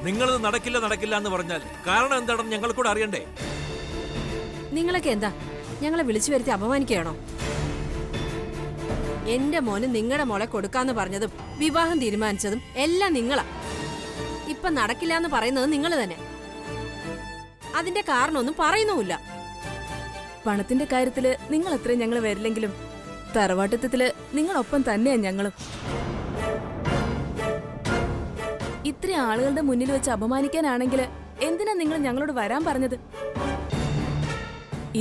നിങ്ങളത് നടക്കില്ല എന്ന് പറഞ്ഞാൽ കാരണം എന്താണെന്ന് ഞങ്ങൾ കൂടെ അറിയണ്ടേ? നിങ്ങളൊക്കെ എന്താ ഞങ്ങളെ വിളിച്ചു വരുത്തി അപമാനിക്കുകയാണോ? എന്റെ മോന് നിങ്ങളുടെ മോളെ കൊടുക്കാന്ന് പറഞ്ഞതും വിവാഹം തീരുമാനിച്ചതും എല്ലാം നിങ്ങളാ. ഇപ്പൊ നടക്കില്ല എന്ന് പറയുന്നത് നിങ്ങൾ തന്നെ. അതിന്റെ കാരണമൊന്നും പറയുന്നുമില്ല. പണത്തിന്റെ കാര്യത്തില് നിങ്ങൾ അത്രയും ഞങ്ങൾ വരില്ലെങ്കിലും തറവാട്ടത്വത്തില് നിങ്ങളൊപ്പം തന്നെയാ ഞങ്ങളും. ഇത്രയും ആളുകളുടെ മുന്നിൽ വെച്ച് അപമാനിക്കാനാണെങ്കിൽ എന്തിനാ നിങ്ങൾ ഞങ്ങളോട് വരാൻ പറഞ്ഞത്?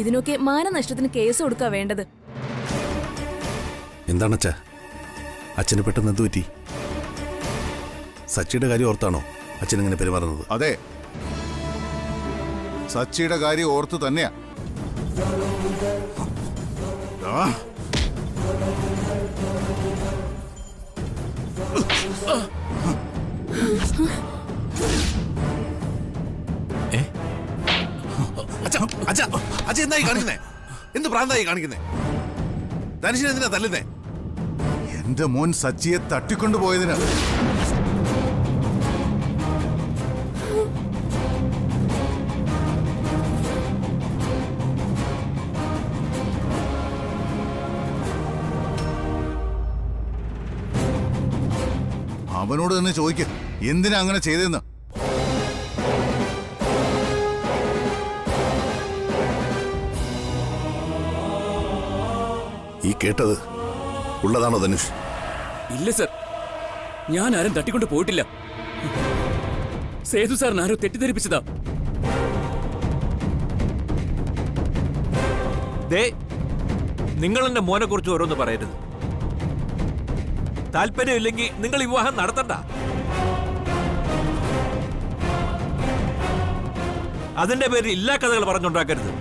ഇതിനൊക്കെ മാനനഷ്ടത്തിന് കേസ് കൊടുക്കാ വേണ്ടത്. എന്താണ് അച്ഛാ, അച്ഛന് പെട്ടെന്ന് എന്ത് പറ്റി? സച്ചിയുടെ കാര്യം ഓർത്താണോ അച്ഛൻ ഇങ്ങനെ പെരുമാറുന്നത്? അതെ, സച്ചിയുടെ കാര്യം ഓർത്തു തന്നെയാ. എന്തായി കാണിക്കുന്നേ? എന്ത് പ്രാന്തായി കാണിക്കുന്നേ? ധനുഷിനെ എന്തിനാ തല്ലുന്നേ? എന്റെ മോൻ സച്ചിയെ തട്ടിക്കൊണ്ടുപോയതിന് അവനോട് തന്നെ ചോദിക്ക, എന്തിനാ അങ്ങനെ ചെയ്തെന്ന്. ഈ കേട്ടത് ഉള്ളതാണോ ധനുഷ്? ഇല്ല സർ, ഞാൻ ആരും തട്ടിക്കൊണ്ട് പോയിട്ടില്ല. സേതു സാറിന് ആരോ തെറ്റിദ്ധരിപ്പിച്ചതാ. നിങ്ങൾ എന്റെ മോനെ കുറിച്ച് ഓരോന്ന് പറയരുത്. താല്പര്യമില്ലെങ്കിൽ നിങ്ങൾ വിവാഹം നടത്തണ്ട. അതിന്റെ പേരിൽ ഇല്ലാ കഥകൾ പറഞ്ഞുണ്ടാക്കരുത്.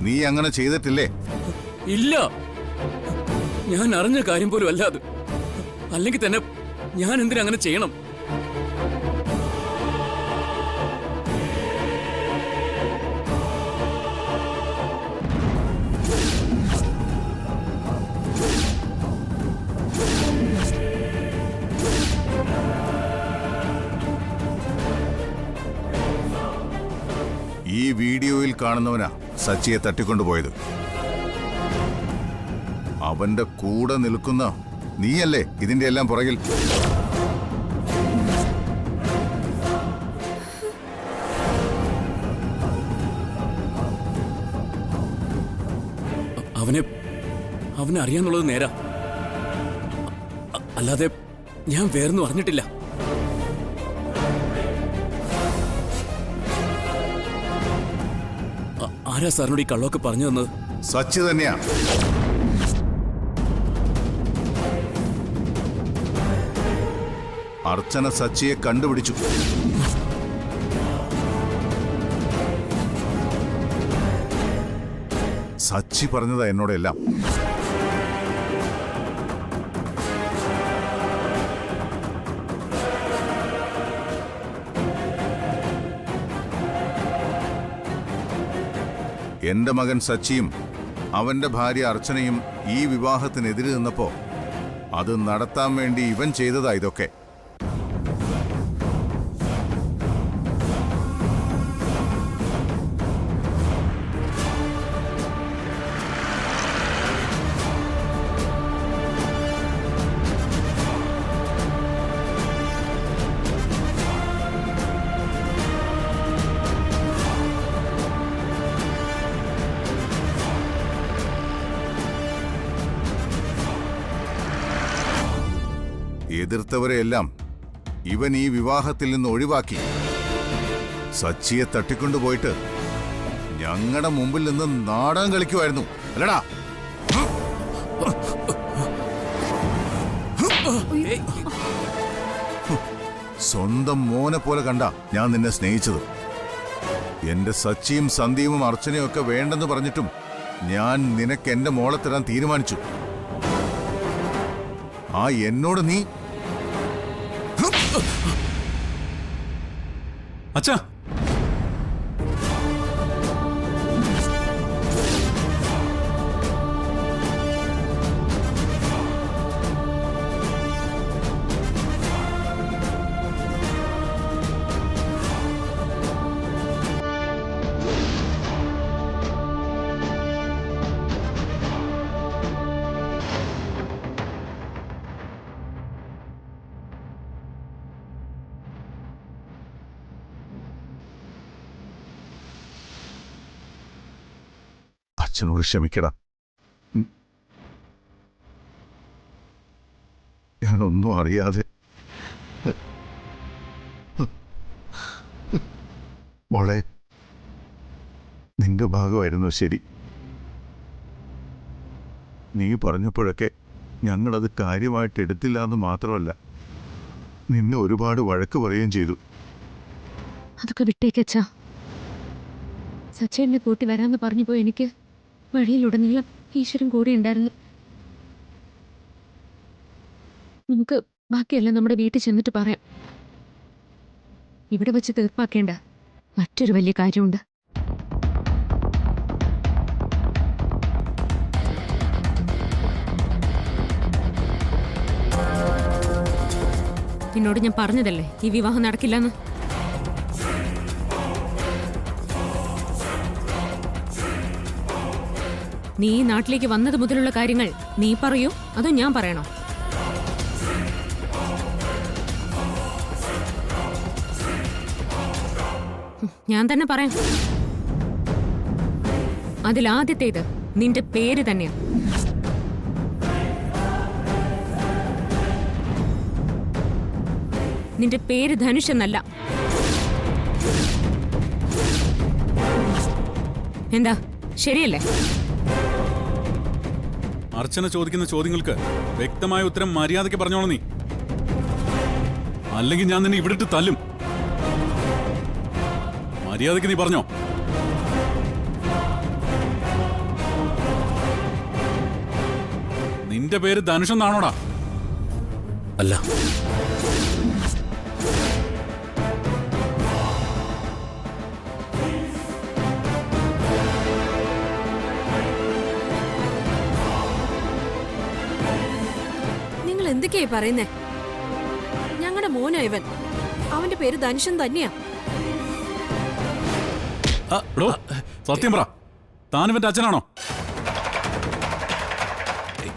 നീ അങ്ങനെ ചെയ്തിട്ടില്ലേ? ഇല്ല, ഞാൻ അറിഞ്ഞ കാര്യം പോലും അല്ല അത്. അല്ലെങ്കിൽ തന്നെ ഞാൻ എന്തിനാ അങ്ങനെ ചെയ്യണം? ഈ വീഡിയോയിൽ കാണുന്നവനാ സച്ചിയെ തട്ടിക്കൊണ്ടുപോയത്. അവന്റെ കൂടെ നിൽക്കുന്ന നീയല്ലേ ഇതിന്റെ എല്ലാം പുറകിൽ? അവനെ അറിയാന്നുള്ളത് നേരാ. അല്ലാതെ ഞാൻ വേറൊന്നും അറിഞ്ഞിട്ടില്ല. ആരാ സാറിനോട് ഈ കള്ളമൊക്കെ പറഞ്ഞു തന്നത്? സച്ചി തന്നെയാ. അർച്ചന സച്ചിയെ കണ്ടുപിടിച്ചു. സച്ചി പറഞ്ഞതാ എന്നോടെല്ലാം. എന്റെ മകൻ സച്ചിയും അവന്റെ ഭാര്യ അർച്ചനയും ഈ വിവാഹത്തിനെതിരെ നിന്നപ്പോ അത് നടത്താൻ വേണ്ടി ഇവൻ ചെയ്തതാ ഇതൊക്കെ. എതിർത്തവരെയെല്ലാം ഇവൻ ഈ വിവാഹത്തിൽ നിന്ന് ഒഴിവാക്കി സച്ചിയെ തട്ടിക്കൊണ്ടുപോയിട്ട് ഞങ്ങളുടെ മുമ്പിൽ നിന്ന് നാടകം കളിക്കുമായിരുന്നു, അല്ലടാ? സ്വന്തം മോനെ പോലെ കണ്ട ഞാൻ നിന്നെ സ്നേഹിച്ചത്. എന്റെ സച്ചിയും സന്ദീപും അർച്ചനയും ഒക്കെ വേണ്ടെന്ന് പറഞ്ഞിട്ടും ഞാൻ നിനക്ക് എന്റെ മോളെ തരാൻ തീരുമാനിച്ചു. ആ എന്നോട് നീ അച്ഛാ, അച്ഛനോട് ക്ഷമിക്കടാ. ഞാനൊന്നും അറിയാതെ. മോളെ, നിന്റെ ഭാഗമായിരുന്നു ശരി. നീ പറഞ്ഞപ്പോഴൊക്കെ ഞങ്ങളത് കാര്യമായിട്ട് എടുത്തില്ല എന്ന് മാത്രമല്ല, നിന്നെ ഒരുപാട് വഴക്ക് പറയുകയും ചെയ്തു. അതൊക്കെ വിട്ടേക്കച്ചാ. സച്ചേനെ കൂട്ടി വരാമെന്ന് പറഞ്ഞു പോയി. എനിക്ക് വഴിയിലുടനീളം ഈശ്വരൻ കൂടെ ഉണ്ടായിരുന്നു. നമുക്ക് ബാക്കിയെല്ലാം നമ്മുടെ വീട്ടിൽ ചെന്നിട്ട് പറയാം. ഇവിടെ വെച്ച് തീർപ്പാക്കേണ്ട മറ്റൊരു വലിയ കാര്യമുണ്ട്. നിന്നോട് ഞാൻ പറഞ്ഞതല്ലേ ഈ വിവാഹം നടക്കില്ലെന്ന്. നീ ഈ നാട്ടിലേക്ക് വന്നത് മുതലുള്ള കാര്യങ്ങൾ നീ പറയൂ അതോ ഞാൻ പറയണോ? ഞാൻ തന്നെ പറയാം. അതിലാദ്യത്തേത് നിന്റെ പേര് തന്നെയാ. നിന്റെ പേര് ധനുഷ് എന്നല്ല. എന്താ ശരിയല്ലേ? അർച്ചന ചോദിക്കുന്ന ചോദ്യങ്ങൾക്ക് വ്യക്തമായ ഉത്തരം മര്യാദയ്ക്ക് പറഞ്ഞോളൂ നീ. അല്ലെങ്കിൽ ഞാൻ നിന്നെ ഇവിടെ ഇട്ട് തല്ലും. മര്യാദയ്ക്ക് നീ പറഞ്ഞോ. നിന്റെ പേര് ധനുഷ് എന്നാണോടാ? അല്ല, എന്തൊക്കെയായി പറയുന്നേ? ഞങ്ങളുടെ മോനാ ഇവൻ. അവന്റെ പേര് ധനുഷൻ തന്നെയാ. സത്യം പറ, താനിവന്റെ അച്ഛനാണോ?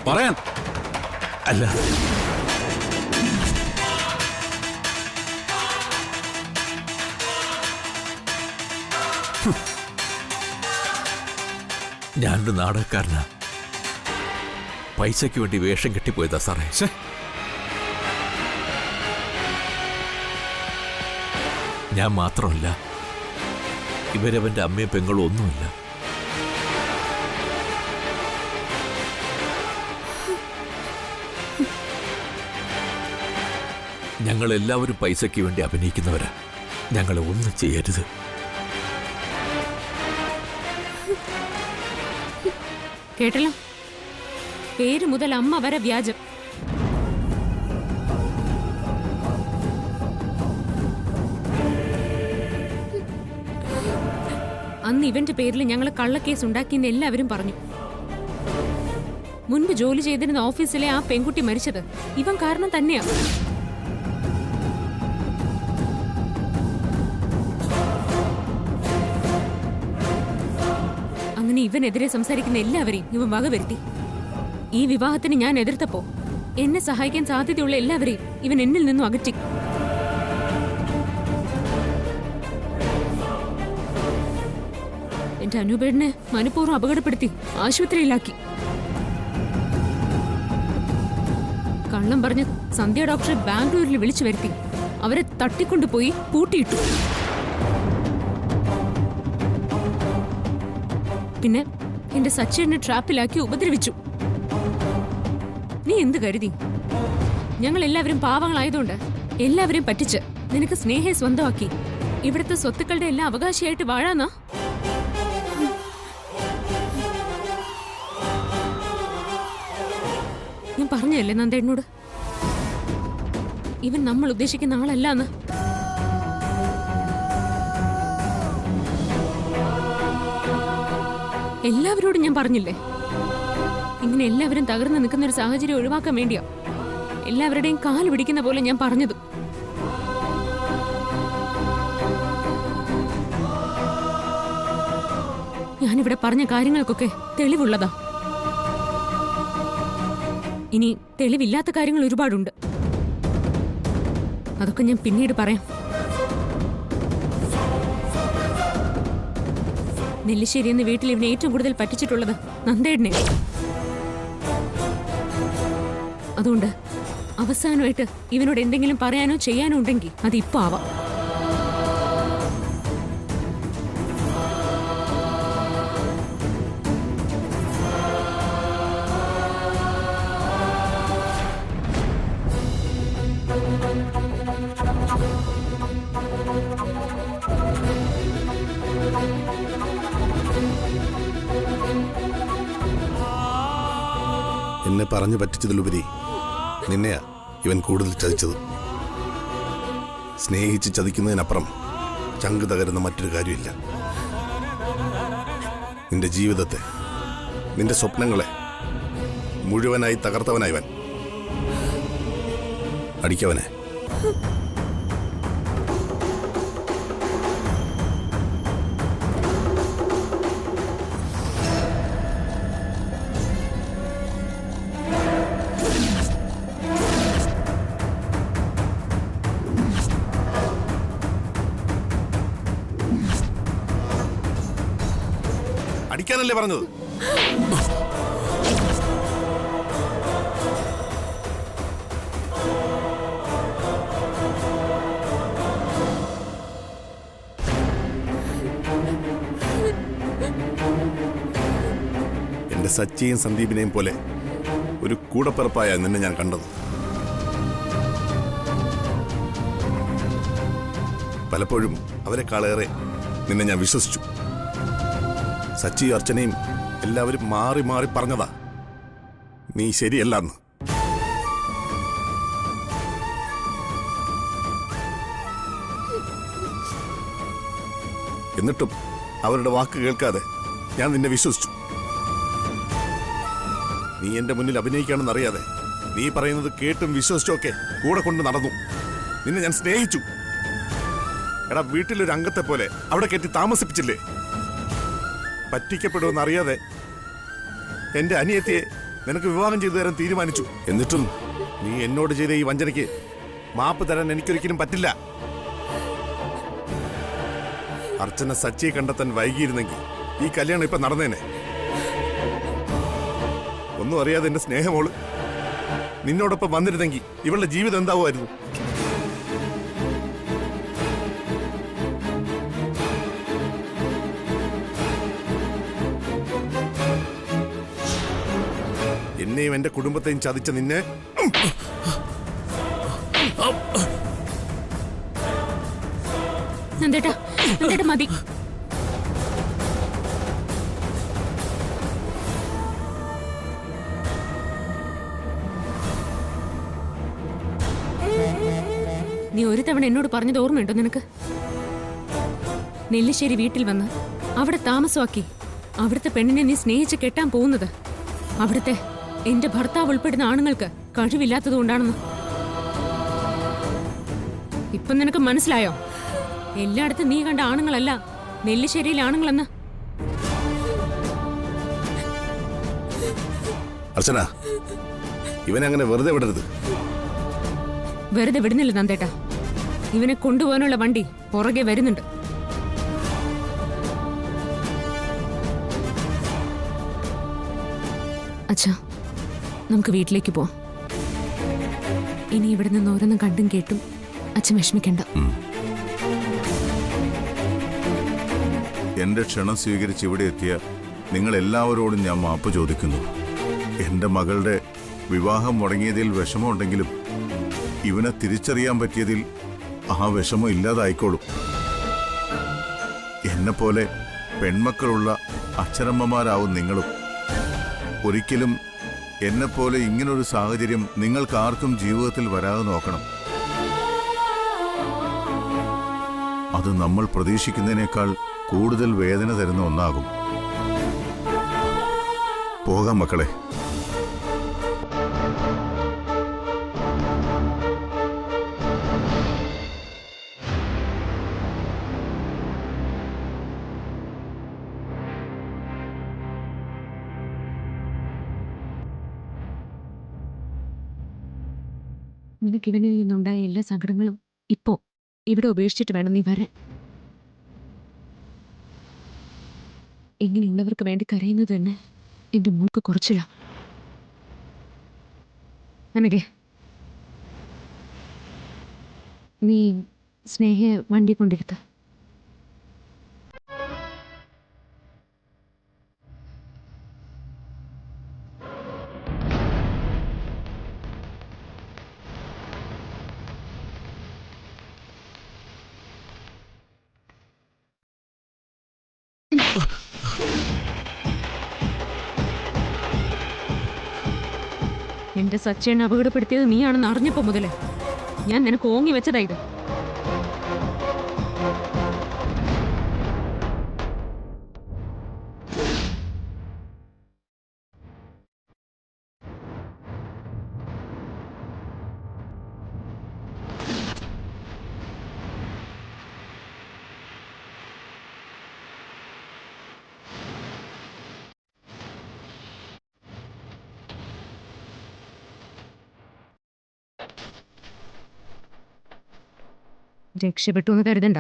പറയാൻ. അല്ല, ഞാനൊരു നാടകക്കാരനാ. പൈസയ്ക്ക് വേണ്ടി വേഷം കെട്ടിപ്പോയതാ സാറേ. ഞാൻ മാത്രമല്ല, ഇവരവന്റെ അമ്മയും പെങ്ങളും ഒന്നുമില്ല. ഞങ്ങളെല്ലാവരും പൈസയ്ക്ക് വേണ്ടി അഭിനയിക്കുന്നവരാ. ഞങ്ങളെ ഒന്നും ചെയ്യരുത്. കേട്ടല്ലോ, പേര് മുതൽ അമ്മ വരെ വ്യാജം. അന്ന് ഇവന്റെ പേരിൽ ഞങ്ങൾ കള്ളക്കേസ് ഉണ്ടാക്കിയെന്ന് എല്ലാവരും പറഞ്ഞു. മുൻപ് ജോലി ചെയ്തിരുന്ന ഓഫീസിലെ ആ പെൺകുട്ടി മരിച്ചത് ഇവൻ കാരണം തന്നെയാ. അങ്ങനെ ഇവനെതിരെ സംസാരിക്കുന്ന എല്ലാവരെയും ഇവൻ വകവരുത്തി. ഈ വിവാഹത്തിന് ഞാൻ എതിർത്തപ്പോ എന്നെ സഹായിക്കാൻ സാധ്യതയുള്ള എല്ലാവരെയും ഇവൻ എന്നിൽ നിന്നും അകറ്റി. എന്റെ അനൂപേടനെ മനഃപൂർവ്വം അപകടപ്പെടുത്തി ആശുപത്രിയിലാക്കി. കള്ളം പറഞ്ഞ് സന്ധ്യ ഡോക്ടറെ ബാംഗ്ലൂരിൽ വിളിച്ചു വരുത്തി അവരെ തട്ടിക്കൊണ്ടുപോയി പൂട്ടിയിട്ടു. പിന്നെ എന്റെ സച്ചിനെ ട്രാപ്പിലാക്കി ഉപദ്രവിച്ചു. നീ എന്ത് കരുതി? ഞങ്ങൾ എല്ലാവരും പാവങ്ങളായതുകൊണ്ട് എല്ലാവരെയും പറ്റിച്ച് നിനക്ക് സ്നേഹയെ സ്വന്തമാക്കി ഇവിടുത്തെ സ്വത്തുക്കളുടെ എല്ലാം അവകാശിയായിട്ട് വാഴാന്നാ? ഞാൻ പറഞ്ഞല്ലേ നന്ദേട്ടനോട്, ഇവൻ നമ്മൾ ഉദ്ദേശിക്കുന്ന ആളല്ലാന്ന്. എല്ലാവരോടും ഞാൻ പറഞ്ഞില്ലേ, ഇങ്ങനെ എല്ലാവരും തകർന്നു നിൽക്കുന്ന ഒരു സാഹചര്യം ഒഴിവാക്കാൻ വേണ്ടിയാ എല്ലാവരുടെയും കാല് പിടിക്കുന്ന പോലെ ഞാൻ പറഞ്ഞത്. ഞാനിവിടെ പറഞ്ഞ കാര്യങ്ങൾക്കൊക്കെ തെളിവുള്ളതാ. ഇനി തെളിവില്ലാത്ത കാര്യങ്ങൾ ഒരുപാടുണ്ട്. അതൊക്കെ ഞാൻ പിന്നീട് പറയാം. നെല്ലിശ്ശേരി എന്ന വീട്ടിൽ ഇവനെ ഏറ്റവും കൂടുതൽ പറ്റിച്ചിട്ടുള്ളത് നന്ദേടനെ. അതുകൊണ്ട് അവസാനമായിട്ട് ഇവനോട് എന്തെങ്കിലും പറയാനോ ചെയ്യാനോ ഉണ്ടെങ്കിൽ അത് ഇപ്പൊ ആവാം. എന്നെ പറഞ്ഞു പറ്റിച്ചതിലുപരി നിന്നെയാ ഇവൻ കൂടുതൽ ചതിച്ചത്. സ്നേഹിച്ച് ചതിക്കുന്നതിനപ്പുറം ചങ്ക് തകരുന്ന മറ്റൊരു കാര്യമില്ല. നിന്റെ ജീവിതത്തെ, നിന്റെ സ്വപ്നങ്ങളെ മുഴുവനായി തകർത്തവനായവൻ. അടിക്കവനെ. അടിക്കാനല്ലേ പറഞ്ഞത്? എന്റെ സച്ചിയും സന്ദീപിനെയും പോലെ ഒരു കൂടപ്പിറപ്പായ നിന്നെ ഞാൻ കണ്ടത്. പലപ്പോഴും അവരെക്കാളേറെ നിന്നെ ഞാൻ വിശ്വസിച്ചു. സച്ചി അർച്ചനയും എല്ലാവരും മാറി മാറി പറഞ്ഞതാ നീ ശരിയല്ലെന്ന്. എന്നിട്ടും അവരുടെ വാക്ക് കേൾക്കാതെ ഞാൻ നിന്നെ വിശ്വസിച്ചു. നീ എന്റെ മുന്നിൽ അഭിനയിക്കാണെന്നറിയാതെ നീ പറയുന്നത് കേട്ടും വിശ്വസിച്ചൊക്കെ കൂടെ കൊണ്ട് നടന്നു. നിന്നെ ഞാൻ സ്നേഹിച്ചു. എടാ, വീട്ടിലൊരു അംഗത്തെ പോലെ അവിടെ കയറ്റി താമസിപ്പിച്ചില്ലേ? പറ്റിക്കപ്പെടുമെന്നറിയാതെ എന്റെ അനിയത്തിയെ നിനക്ക് വിവാഹം ചെയ്തു തരാൻ തീരുമാനിച്ചു. എന്നിട്ടും നീ എന്നോട് ചെയ്ത ഈ വഞ്ചനയ്ക്ക് മാപ്പ് തരാൻ എനിക്കൊരിക്കലും പറ്റില്ല. അർച്ചന സച്ചിയെ കണ്ടെത്താൻ വൈകിയിരുന്നെങ്കിൽ ഈ കല്യാണം ഇപ്പൊ നടന്നേനെ. ഒന്നും അറിയാതെ എന്റെ സ്നേഹമോള് നിന്നോടൊപ്പം വന്നിരുന്നെങ്കിൽ ഇവളുടെ ജീവിതം എന്താവുമായിരുന്നു? എന്നെയും എന്റെ കുടുംബത്തെയും ചതിച്ച നിന്നെ നന്ദേട്ടാ, നന്ദേട്ടാ മതി. നീ ഒരു തവണ എന്നോട് പറഞ്ഞത് ഓർമ്മയുണ്ടോ നിനക്ക്? നെല്ലിശ്ശേരി വീട്ടിൽ വന്ന് അവിടെ താമസമാക്കി അവിടുത്തെ പെണ്ണിനെ നീ സ്നേഹിച്ച് കെട്ടാൻ പോകുന്നത് അവിടുത്തെ എന്റെ ഭർത്താവ് ഉൾപ്പെടുന്ന ആണുങ്ങൾക്ക് കഴിവില്ലാത്തതുകൊണ്ടാണെന്ന്. ഇപ്പൊ നിനക്ക് മനസ്സിലായോ? എല്ലായിടത്തും നീ കണ്ട ആണുങ്ങളല്ല നെല്ലിശ്ശേരിയിലെ ആണുങ്ങളെന്ന്. അർച്ചന, ഇവനെ അങ്ങനെ വെറുതെ വിടരുത്. വെറുതെ വിടുന്നില്ല നന്ദേട്ടാ. ഇവനെ കൊണ്ടുപോകാനുള്ള വണ്ടി പുറകെ വരുന്നുണ്ട്. അച്ഛാ, നമുക്ക് വീട്ടിലേക്ക് പോവാം. ഇനി ഇവിടെ നിന്ന് ഓരോന്നും കണ്ടും കേട്ടും അച്ഛൻ വിഷമിക്കണ്ട. എന്റെ ക്ഷണം സ്വീകരിച്ച് ഇവിടെ എത്തിയ നിങ്ങൾ എല്ലാവരോടും ഞാൻ മാപ്പ് ചോദിക്കുന്നു. എന്റെ മകളുടെ വിവാഹം മുടങ്ങിയതിൽ വിഷമമുണ്ടെങ്കിലും ഇവനെ തിരിച്ചറിയാൻ പറ്റിയതിൽ ആ വിഷമം ഇല്ലാതായിക്കോളും. എന്നെപ്പോലെ പെൺമക്കളുള്ള അച്ഛനമ്മമാരാവും നിങ്ങളും. ഒരിക്കലും എന്നെപ്പോലെ ഇങ്ങനൊരു സാഹചര്യം നിങ്ങൾക്കാർക്കും ജീവിതത്തിൽ വരാതെ നോക്കണം. അത് നമ്മൾ പ്രതീക്ഷിക്കുന്നതിനേക്കാൾ കൂടുതൽ വേദന തരുന്ന ഒന്നാകും. പോകാം മക്കളെ. നിനക്ക് ഇവനിൽ നിന്നുണ്ടായ എല്ലാ സങ്കടങ്ങളും ഇപ്പോ ഇവിടെ ഉപേക്ഷിച്ചിട്ട് വേണം നീ വരാൻ. ഇങ്ങനെയുള്ളവർക്ക് വേണ്ടി കരയുന്നത് തന്നെ എൻ്റെ മോൾക്ക് കുറച്ചില്ല. അനകെ, നീ സ്നേഹയെ വണ്ടി കൊണ്ടിരുത്ത. എന്റെ സച്ചേനെ അപകടപ്പെടുത്തിയത് നീയാണെന്ന് അറിഞ്ഞപ്പോ മുതലേ ഞാൻ നിനക്ക് ഓങ്ങി വെച്ചതായത്. രക്ഷപ്പെട്ടു എന്ന് കരുതണ്ട.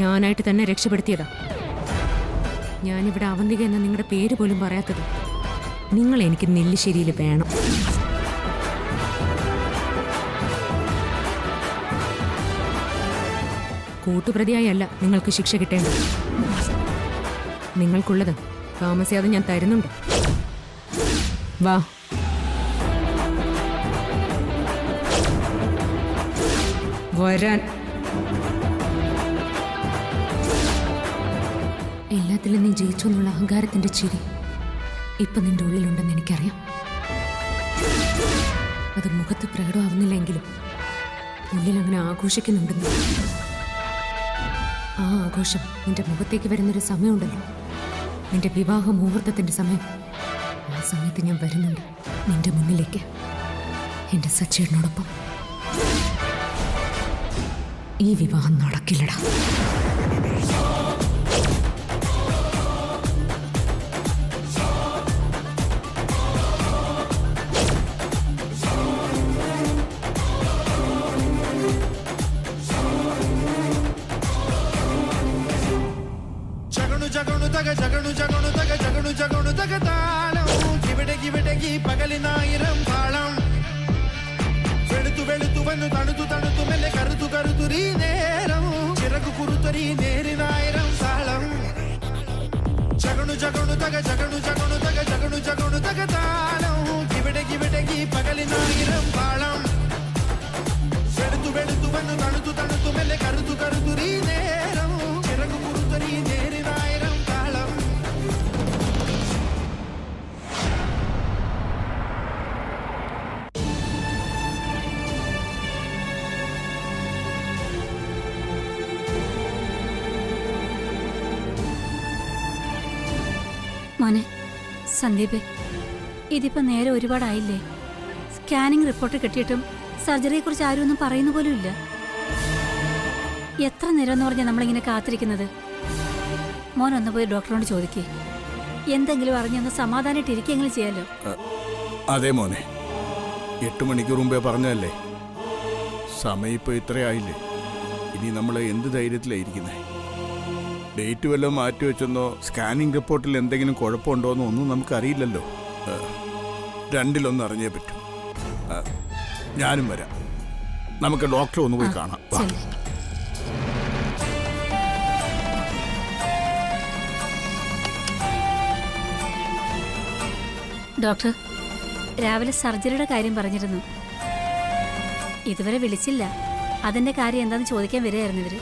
ഞാനായിട്ട് തന്നെ രക്ഷപ്പെടുത്തിയതാ. ഞാനിവിടെ അവന്തിക എന്ന നിങ്ങളുടെ പേര് പോലും പറയാത്തത് നിങ്ങൾ എനിക്ക് നെല്ലിശ്ശേരിയിൽ വേണം. കൂട്ടുപ്രതിയായല്ല നിങ്ങൾക്ക് ശിക്ഷ കിട്ടേണ്ടത്. നിങ്ങൾക്കുള്ളത് താമസിയാതെ ഞാൻ തരുന്നുണ്ട്. വാ. വരാൻ. എല്ലാത്തിലും നീ ജയിച്ചു എന്നുള്ള അഹങ്കാരത്തിന്റെ ചിരി ഇപ്പൊ നിന്റെ ഉള്ളിലുണ്ടെന്ന് എനിക്കറിയാം. അത് മുഖത്ത് പ്രകടമാവുന്നില്ലെങ്കിലും ഉള്ളിൽ അങ്ങനെ ആഘോഷിക്കുന്നുണ്ടെന്ന്. ആ ആഘോഷം നിന്റെ മുഖത്തേക്ക് വരുന്നൊരു സമയമുണ്ടല്ലോ, നിന്റെ വിവാഹ മുഹൂർത്തത്തിന്റെ സമയം. ആ സമയത്ത് ഞാൻ വരുന്നുണ്ട് നിന്റെ മുന്നിലേക്ക്, എന്റെ സച്ചേട്ടനോടൊപ്പം. ഈ വിവാഹം നടക്കില്ലടാ. പകലിനായിരം താളം വെളുത്തു വെളുത്തു വന്നു തണുത്തു തണുത്തു മെല്ലെ കറുത്തു കറുത്തുരീ നേരം ചിറകു കുറുത്തൊരീ നേരിനായിരം താളം ജഗണു ജഗണു തക ജഗണു ജഗണു തക ജഗണു ജഗണു തക താളം കിവിടകി പകലിനായിരം താളം വെളുത്തു വെളുത്തു വന്നു തണുത്തു തണുത്തു മെല്ലെ കറുത്തു കറുത്തുരീ നേരം ചിറകു കുറുത്തൊരീ നേരിനായിരം താളം. മോനെ സന്ദീപേ, ഇതിപ്പോ നേരെ ഒരുപാടായില്ലേ? സ്കാനിങ് റിപ്പോർട്ട് കിട്ടിയിട്ടും സർജറിയെക്കുറിച്ച് ആരും ഒന്നും പറയുന്ന പോലും ഇല്ല. എത്ര നേരം എന്ന് പറഞ്ഞാൽ നമ്മളിങ്ങനെ കാത്തിരിക്കുന്നത്? മോൻ ഒന്ന് പോയി ഡോക്ടറോട് ചോദിക്കേ, എന്തെങ്കിലും അറിഞ്ഞൊന്ന് സമാധാനമായിട്ടിരിക്കെങ്കിലും ചെയ്യാലോ. അതെ മോനെ, 8 മണിക്കൂർ മുമ്പേ പറഞ്ഞതല്ലേ. സമയം ഇപ്പൊ ഇത്രയായില്ലേ, ഇനി നമ്മൾ എന്ത് ധൈര്യത്തിലായിരിക്കുന്നേ? ഡേറ്റ് വല്ലതും മാറ്റി വെച്ചെന്നോ സ്കാനിങ് റിപ്പോർട്ടിൽ എന്തെങ്കിലും കുഴപ്പമുണ്ടോയെന്നോ ഒന്നും നമുക്കറിയില്ലല്ലോ. രണ്ടിലൊന്നും അറിഞ്ഞേ പറ്റൂ. ഞാനും വരാം, നമുക്ക് ഡോക്ടറെ ഒന്ന് പോയി കാണാം. ഡോക്ടർ രാവിലെ സർജറിയുടെ കാര്യം പറഞ്ഞിരുന്നു, ഇതുവരെ വിളിച്ചില്ല. അതിന്റെ കാര്യം എന്താണെന്ന് ചോദിക്കാൻ വരികയായിരുന്നു ഇവര്.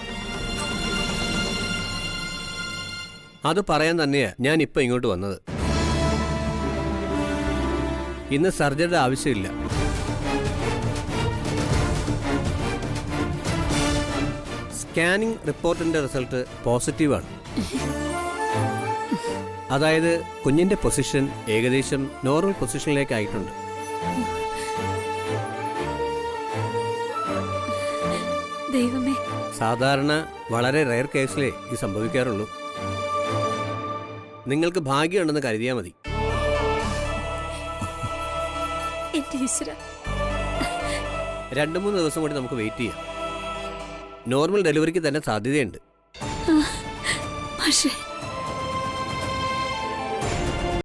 അത് പറയാൻ തന്നെയാ ഞാൻ ഇപ്പൊ ഇങ്ങോട്ട് വന്നത്. ഇന്ന് സർജറിയുടെ ആവശ്യമില്ല. സ്കാനിംഗ് റിപ്പോർട്ടിന്റെ റിസൾട്ട് പോസിറ്റീവാണ്. അതായത് കുഞ്ഞിന്റെ പൊസിഷൻ ഏകദേശം നോർമൽ പൊസിഷനിലേക്ക് ആയിട്ടുണ്ട്. ദൈവമേ, സാധാരണ വളരെ റെയർ കേസിലേ ഇത് സംഭവിക്കാറുള്ളൂ. നിങ്ങൾക്ക് ഭാഗ്യമുണ്ടെന്ന് കരുതിയാൽ മതി. 2-3 ദിവസം കൂടി നമുക്ക് വെയിറ്റ് ചെയ്യാം. നോർമൽ ഡെലിവറിക്ക് തന്നെ സാധ്യതയുണ്ട്. പക്ഷേ